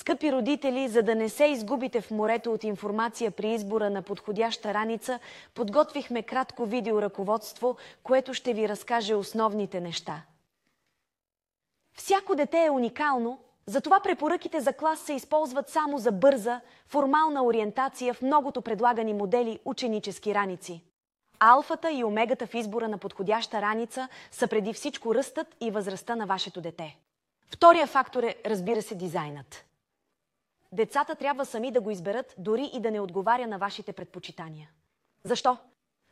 Скъпи родители, за да не се изгубите в морето от информация при избора на подходяща раница, подготвихме кратко видеоръководство, което ще ви разкаже основните неща. Всяко дете е уникално, затова препоръките за клас се използват само за бърза, формална ориентация в многото предлагани модели ученически раници. Алфата и омегата в избора на подходяща раница са преди всичко ръстът и възрастта на вашето дете. Втория фактор е, разбира се, дизайнът. Децата трябва сами да го изберат, дори и да не отговаря на вашите предпочитания. Защо?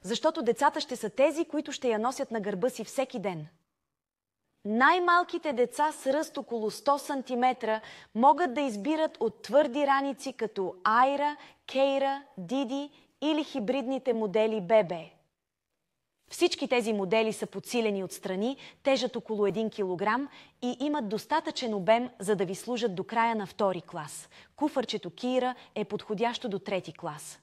Защото децата ще са тези, които ще я носят на гърба си всеки ден. Най-малките деца с ръст около 100 см могат да избират от твърди раници като Айра, Кейра, Диди или хибридните модели ББ. Всички тези модели са подсилени отстрани, тежат около 1 кг и имат достатъчен обем, за да ви служат до края на втори клас. Куфарчето Кира е подходящо до трети клас.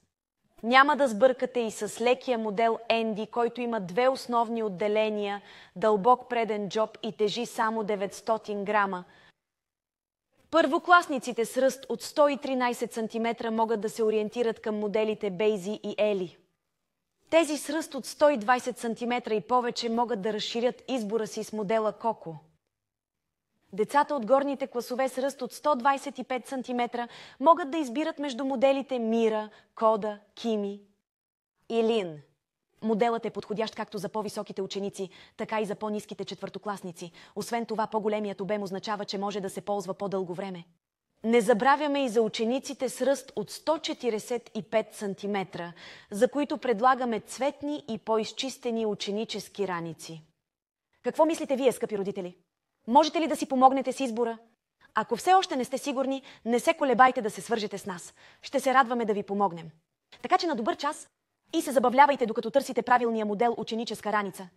Няма да сбъркате и с лекия модел Енди, който има две основни отделения, дълбок преден джоб и тежи само 900 грама. Първокласниците с ръст от 113 см могат да се ориентират към моделите Бейзи и Ели. Тези с ръст от 120 см и повече могат да разширят избора си с модела Коко. Децата от горните класове с ръст от 125 см могат да избират между моделите Мира, Кода, Кими и Лин. Моделът е подходящ както за по-високите ученици, така и за по-ниските четвъртокласници. Освен това, по-големият обем означава, че може да се ползва по-дълго време. Не забравяме и за учениците с ръст от 145 см, за които предлагаме цветни и по-изчистени ученически раници. Какво мислите вие, скъпи родители? Можете ли да си помогнете с избора? Ако все още не сте сигурни, не се колебайте да се свържете с нас. Ще се радваме да ви помогнем. Така че на добър час и се забавлявайте, докато търсите правилния модел ученическа раница.